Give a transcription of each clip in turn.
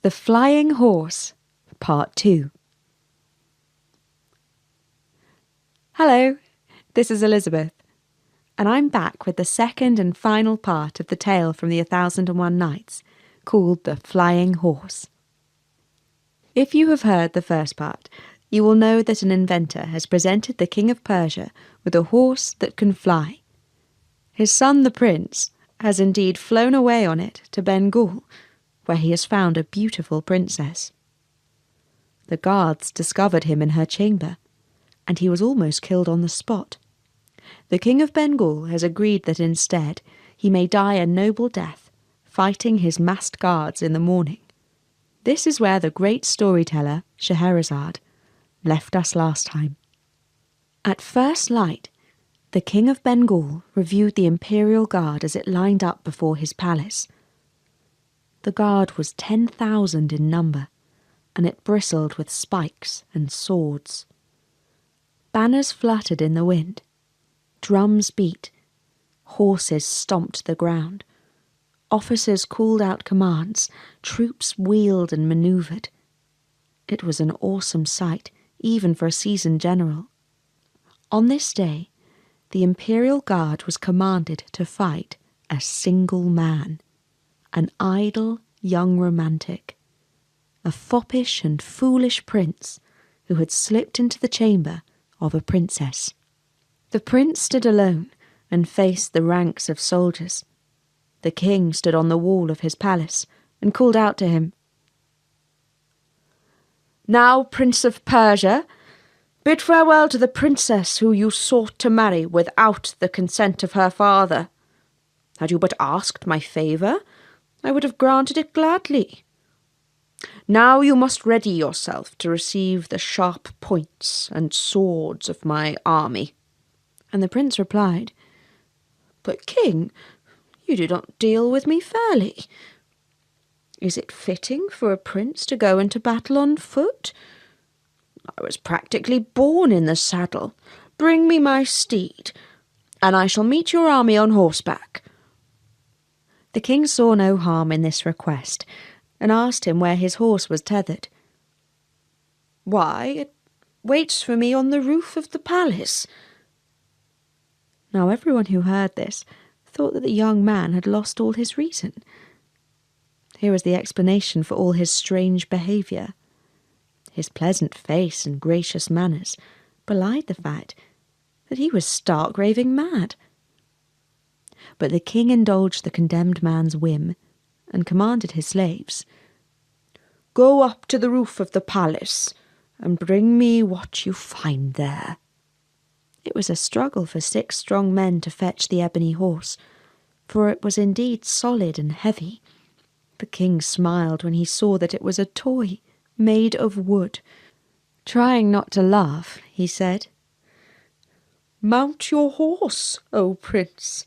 The Flying Horse, Part 2. Hello, this is Elizabeth, and I'm back with the second and final part of the tale from the 1001 Nights, called The Flying Horse. If you have heard the first part, you will know that an inventor has presented the King of Persia with a horse that can fly. His son, the prince, has indeed flown away on it to Bengal, where he has found a beautiful princess. The guards discovered him in her chamber, and he was almost killed on the spot. The King of Bengal has agreed that instead he may die a noble death, fighting his masked guards in the morning. This is where the great storyteller, Scheherazade, left us last time. At first light, the King of Bengal reviewed the imperial guard as it lined up before his palace. The guard was 10,000 in number, and it bristled with spikes and swords. Banners fluttered in the wind, drums beat, horses stomped the ground, officers called out commands, troops wheeled and manoeuvred. It was an awesome sight, even for a seasoned general. On this day, the Imperial Guard was commanded to fight a single man, an idle young romantic, a foppish and foolish prince who had slipped into the chamber of a princess. The prince stood alone and faced the ranks of soldiers. The king stood on the wall of his palace and called out to him, "Now, Prince of Persia, bid farewell to the princess who you sought to marry without the consent of her father. Had you but asked my favour, I would have granted it gladly. Now you must ready yourself to receive the sharp points and swords of my army." And the prince replied, "But, king, you do not deal with me fairly. Is it fitting for a prince to go into battle on foot? I was practically born in the saddle. Bring me my steed, and I shall meet your army on horseback." The king saw no harm in this request, and asked him where his horse was tethered. "Why, it waits for me on the roof of the palace." Now everyone who heard this thought that the young man had lost all his reason. Here was the explanation for all his strange behaviour. His pleasant face and gracious manners belied the fact that he was stark raving mad. But the king indulged the condemned man's whim and commanded his slaves, "Go up to the roof of the palace and bring me what you find there." It was a struggle for 6 strong men to fetch the ebony horse, for it was indeed solid and heavy. The king smiled when he saw that it was a toy made of wood. Trying not to laugh, he said, "Mount your horse, O prince.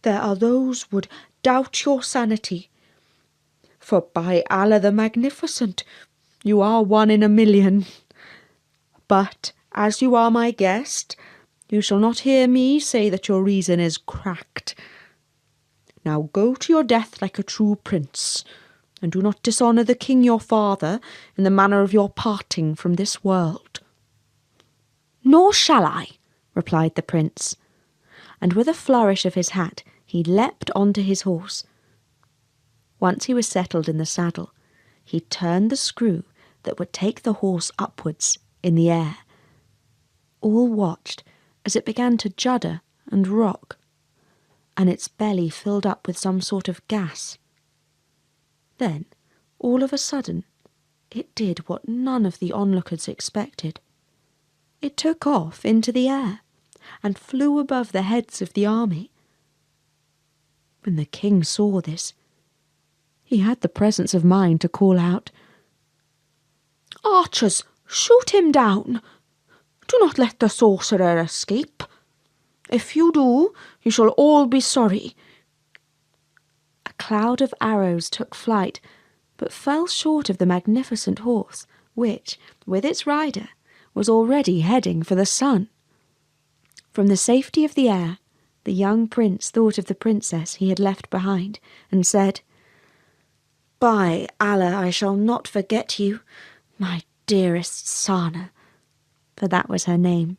There are those would doubt your sanity, for by Allah the Magnificent, you are 1 in a million. But as you are my guest, you shall not hear me say that your reason is cracked. Now go to your death like a true prince, and do not dishonour the king your father in the manner of your parting from this world." "Nor shall I," replied the prince, and with a flourish of his hat he leapt onto his horse. Once he was settled in the saddle, he turned the screw that would take the horse upwards in the air. All watched as it began to judder and rock, and its belly filled up with some sort of gas. Then, all of a sudden, it did what none of the onlookers expected. It took off into the air and flew above the heads of the army. When the king saw this, he had the presence of mind to call out, "Archers, shoot him down! Do not let the sorcerer escape. If you do, you shall all be sorry." A cloud of arrows took flight, but fell short of the magnificent horse, which, with its rider, was already heading for the sun. From the safety of the air, the young prince thought of the princess he had left behind, and said, By Allah, I shall not forget you, my dearest Sana, for that was her name.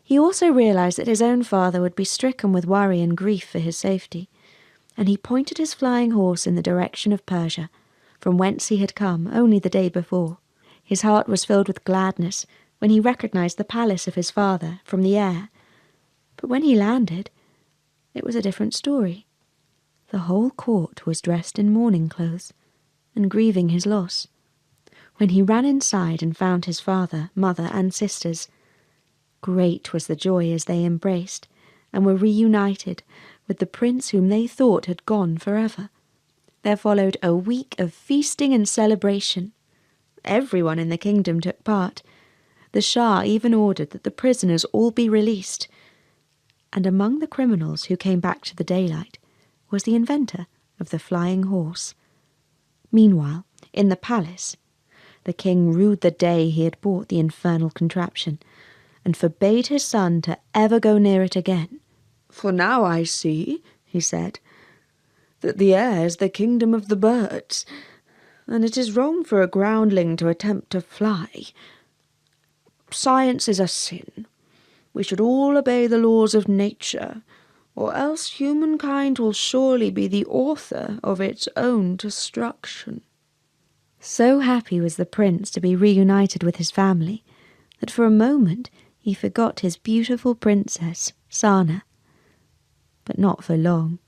He also realised that his own father would be stricken with worry and grief for his safety, and he pointed his flying horse in the direction of Persia, from whence he had come only the day before. His heart was filled with gladness when he recognised the palace of his father from the air. But when he landed, it was a different story. The whole court was dressed in mourning clothes and grieving his loss. When he ran inside and found his father, mother, and sisters, great was the joy as they embraced and were reunited with the prince whom they thought had gone forever. There followed a week of feasting and celebration. Everyone in the kingdom took part. The Shah even ordered that the prisoners all be released. And among the criminals who came back to the daylight was the inventor of the flying horse. Meanwhile, in the palace, the king rued the day he had bought the infernal contraption, and forbade his son to ever go near it again. "For now I see," he said, "that the air is the kingdom of the birds, and it is wrong for a groundling to attempt to fly. Science is a sin. We should all obey the laws of nature, or else humankind will surely be the author of its own destruction." So happy was the prince to be reunited with his family that for a moment he forgot his beautiful princess, Sana. But not for long.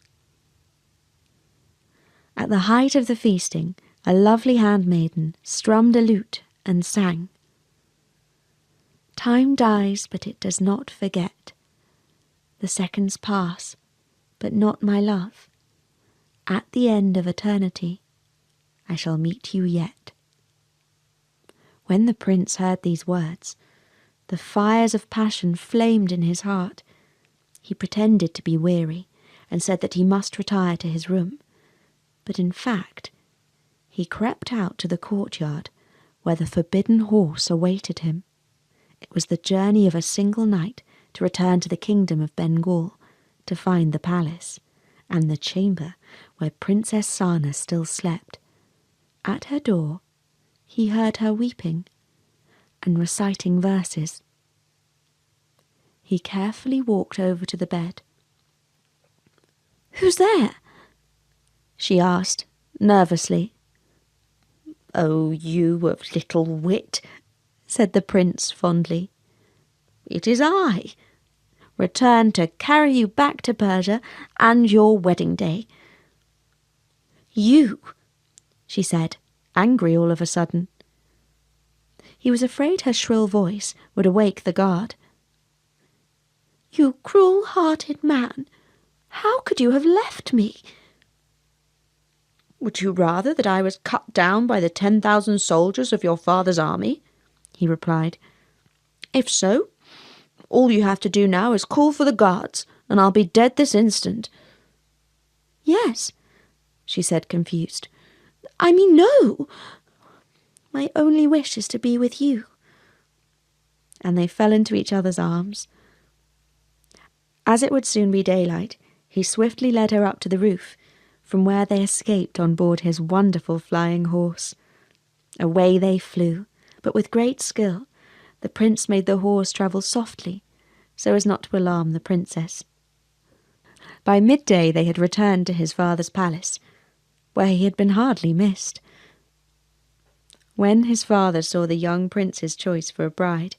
At the height of the feasting, a lovely handmaiden strummed a lute and sang. "Time dies, but it does not forget. The seconds pass, but not my love. At the end of eternity, I shall meet you yet." When the prince heard these words, the fires of passion flamed in his heart. He pretended to be weary and said that he must retire to his room. But in fact, he crept out to the courtyard where the forbidden horse awaited him. It was the journey of a single night to return to the kingdom of Bengal, to find the palace, and the chamber where Princess Sana still slept. At her door, he heard her weeping and reciting verses. He carefully walked over to the bed. "Who's there?" she asked, nervously. "Oh, you of little wit," said the prince fondly. "It is I, returned to carry you back to Persia and your wedding day." "You," she said, angry all of a sudden. He was afraid her shrill voice would awake the guard. "You cruel-hearted man, how could you have left me?" "Would you rather that I was cut down by the 10,000 soldiers of your father's army?" he replied. "If so, all you have to do now is call for the guards, and I'll be dead this instant." "Yes," she said, confused. "I mean, no. My only wish is to be with you." And they fell into each other's arms. As it would soon be daylight, he swiftly led her up to the roof, from where they escaped on board his wonderful flying horse. Away they flew, but with great skill. The prince made the horse travel softly, so as not to alarm the princess. By midday they had returned to his father's palace, where he had been hardly missed. When his father saw the young prince's choice for a bride,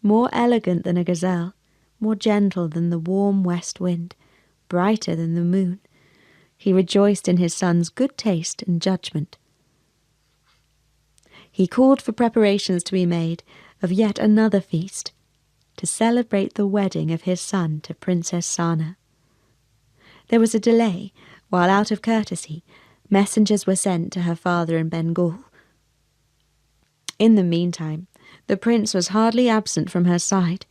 more elegant than a gazelle, more gentle than the warm west wind, brighter than the moon, he rejoiced in his son's good taste and judgment. He called for preparations to be made of yet another feast, to celebrate the wedding of his son to Princess Sana. There was a delay, while out of courtesy, messengers were sent to her father in Bengal. In the meantime, the prince was hardly absent from her side.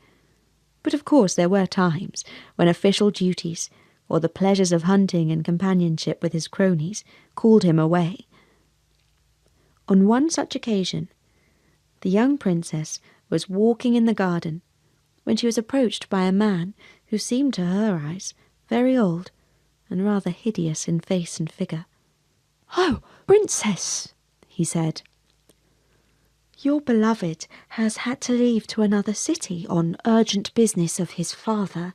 But of course there were times when official duties, or the pleasures of hunting and companionship with his cronies, called him away. On one such occasion, the young princess was walking in the garden when she was approached by a man who seemed to her eyes very old and rather hideous in face and figure. "Oh, Princess," he said, "your beloved has had to leave to another city on urgent business of his father.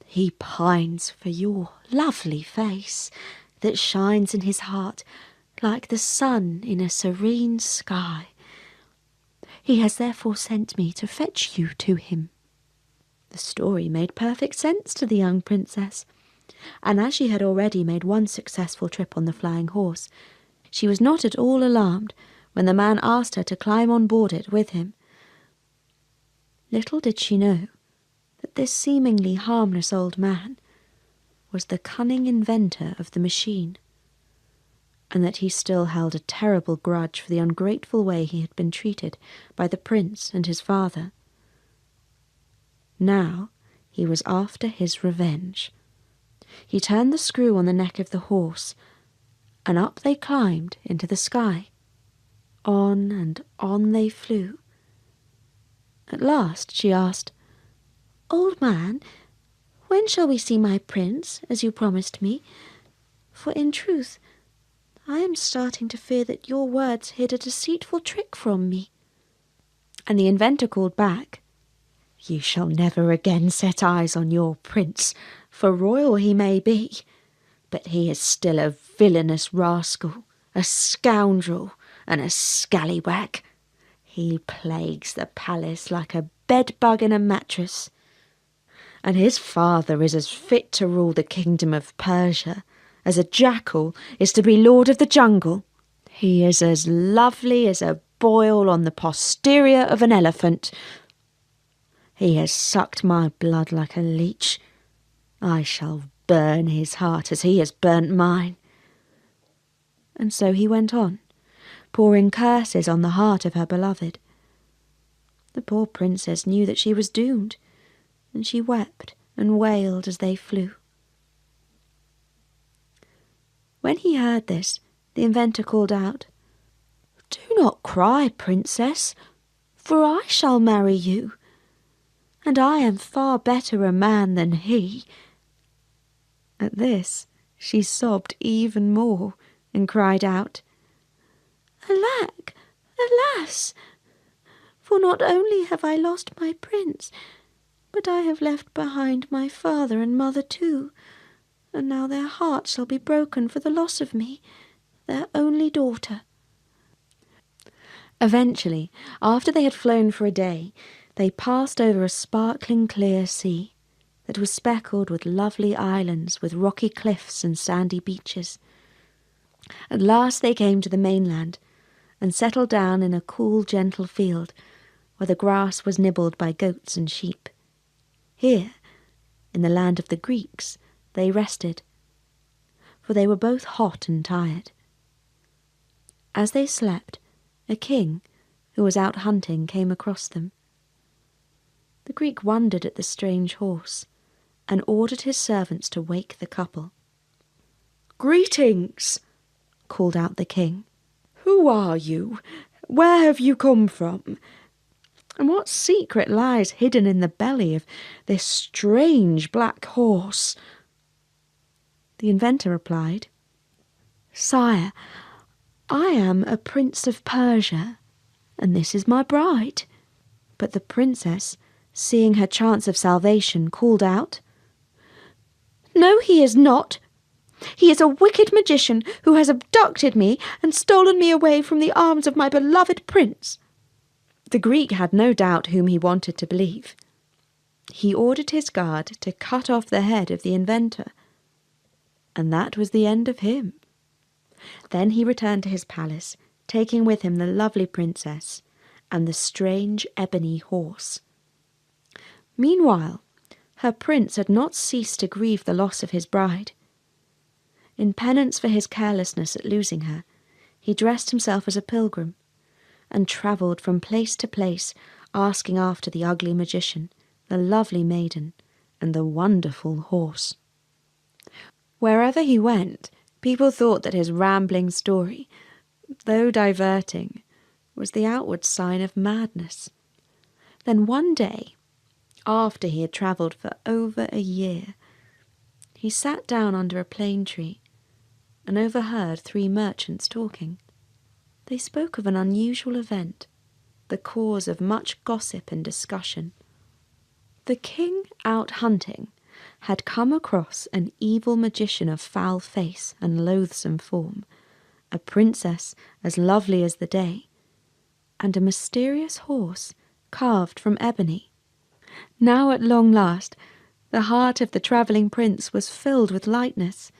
He pines for your lovely face that shines in his heart like the sun in a serene sky. He has therefore sent me to fetch you to him." The story made perfect sense to the young princess, and as she had already made one successful trip on the flying horse, she was not at all alarmed when the man asked her to climb on board it with him. Little did she know that this seemingly harmless old man was the cunning inventor of the machine, and that he still held a terrible grudge for the ungrateful way he had been treated by the prince and his father. Now he was after his revenge. He turned the screw on the neck of the horse, and up they climbed into the sky. On and on they flew. At last she asked, "Old man, when shall we see my prince, as you promised me? For in truth, I am starting to fear that your words hid a deceitful trick from me." And the inventor called back, "You shall never again set eyes on your prince, for royal he may be, but he is still a villainous rascal, a scoundrel, and a scallywag. He plagues the palace like a bedbug in a mattress. And his father is as fit to rule the kingdom of Persia as a jackal is to be lord of the jungle. He is as lovely as a boil on the posterior of an elephant. He has sucked my blood like a leech. I shall burn his heart as he has burnt mine." And so he went on, pouring curses on the heart of her beloved. The poor princess knew that she was doomed, and she wept and wailed as they flew. When he heard this, the inventor called out, "Do not cry, princess, for I shall marry you, and I am far better a man than he." At this she sobbed even more and cried out, "Alack, alas! For not only have I lost my prince, but I have left behind my father and mother too, and now their hearts shall be broken for the loss of me, their only daughter." Eventually, after they had flown for a day, they passed over a sparkling clear sea that was speckled with lovely islands with rocky cliffs and sandy beaches. At last they came to the mainland and settled down in a cool, gentle field where the grass was nibbled by goats and sheep. Here, in the land of the Greeks, they rested, for they were both hot and tired. As they slept, a king who was out hunting came across them. The Greek wondered at the strange horse and ordered his servants to wake the couple. "Greetings," called out the king. "Who are you? Where have you come from? And what secret lies hidden in the belly of this strange black horse?" The inventor replied, "Sire, I am a prince of Persia, and this is my bride." But the princess, seeing her chance of salvation, called out, "No, he is not. He is a wicked magician who has abducted me and stolen me away from the arms of my beloved prince." The Greek had no doubt whom he wanted to believe. He ordered his guard to cut off the head of the inventor, and that was the end of him. Then he returned to his palace, taking with him the lovely princess and the strange ebony horse. Meanwhile, her prince had not ceased to grieve the loss of his bride. In penance for his carelessness at losing her, he dressed himself as a pilgrim and travelled from place to place, asking after the ugly magician, the lovely maiden, and the wonderful horse. Wherever he went, people thought that his rambling story, though diverting, was the outward sign of madness. Then one day, after he had travelled for over a year, he sat down under a plane tree and overheard 3 merchants talking. They spoke of an unusual event, the cause of much gossip and discussion. The king, out hunting, had come across an evil magician of foul face and loathsome form, a princess as lovely as the day, and a mysterious horse carved from ebony. Now at long last, the heart of the travelling prince was filled with lightness.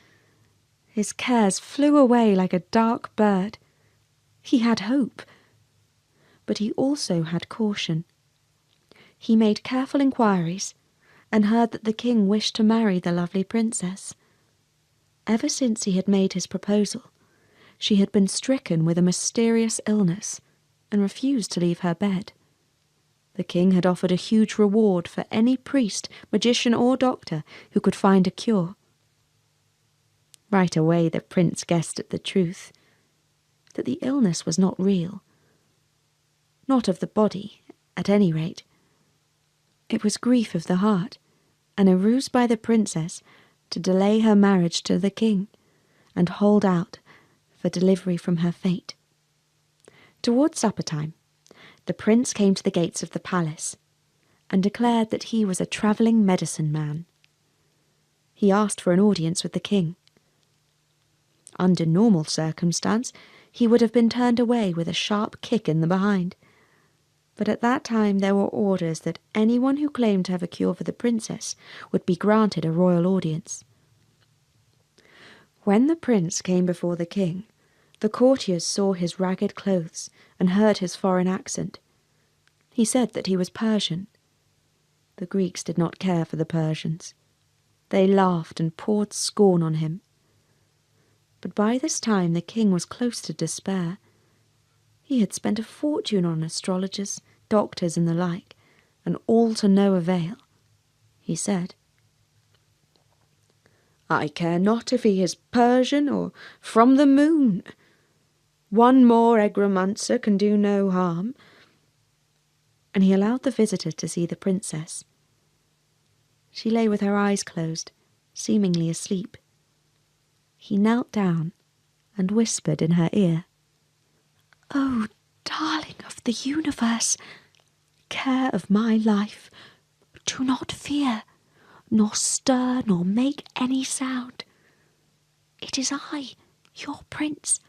His cares flew away like a dark bird. He had hope, but he also had caution. He made careful inquiries, and heard that the king wished to marry the lovely princess. Ever since he had made his proposal, she had been stricken with a mysterious illness, and refused to leave her bed. The king had offered a huge reward for any priest, magician, or doctor who could find a cure. Right away the prince guessed at the truth, that the illness was not real. Not of the body, at any rate. It was grief of the heart, and a ruse by the princess to delay her marriage to the king, and hold out for delivery from her fate. Towards supper time, the prince came to the gates of the palace, and declared that he was a travelling medicine man. He asked for an audience with the king. Under normal circumstance, he would have been turned away with a sharp kick in the behind. But at that time there were orders that anyone who claimed to have a cure for the princess would be granted a royal audience. When the prince came before the king, the courtiers saw his ragged clothes and heard his foreign accent. He said that he was Persian. The Greeks did not care for the Persians. They laughed and poured scorn on him. But by this time the king was close to despair. He had spent a fortune on astrologers, doctors, and the like, and all to no avail. He said, "I care not if he is Persian or from the moon. One more egromancer can do no harm." And he allowed the visitor to see the princess. She lay with her eyes closed, seemingly asleep. He knelt down and whispered in her ear, "Oh, darling of the universe, care of my life, do not fear, nor stir, nor make any sound. It is I, your prince.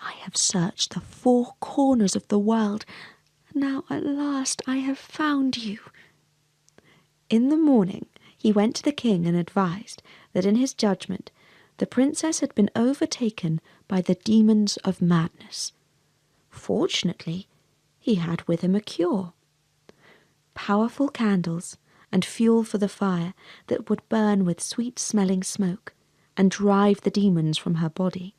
I have searched the 4 corners of the world, and now at last I have found you." In the morning he went to the king and advised that in his judgment the princess had been overtaken by the demons of madness. Fortunately, he had with him a cure. Powerful candles and fuel for the fire that would burn with sweet-smelling smoke and drive the demons from her body.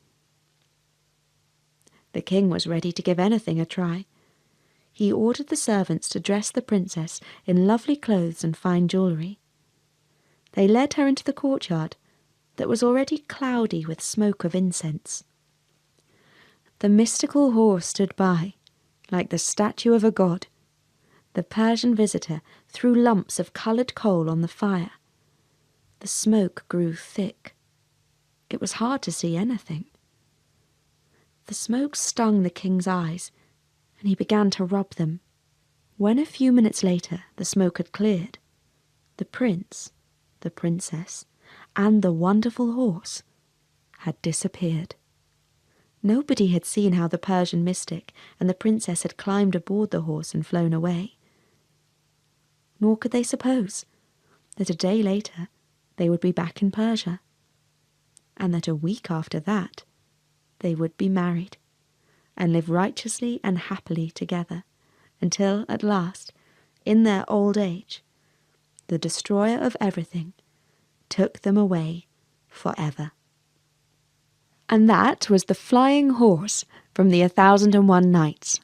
The king was ready to give anything a try. He ordered the servants to dress the princess in lovely clothes and fine jewellery. They led her into the courtyard that was already cloudy with smoke of incense. The mystical horse stood by, like the statue of a god. The Persian visitor threw lumps of coloured coal on the fire. The smoke grew thick. It was hard to see anything. The smoke stung the king's eyes, and he began to rub them. When a few minutes later the smoke had cleared, the prince, the princess, and the wonderful horse had disappeared. Nobody had seen how the Persian mystic and the princess had climbed aboard the horse and flown away. Nor could they suppose that a day later they would be back in Persia, and that a week after that they would be married and live righteously and happily together until, at last, in their old age, the destroyer of everything took them away forever. And that was The Flying Horse from the 1001 Nights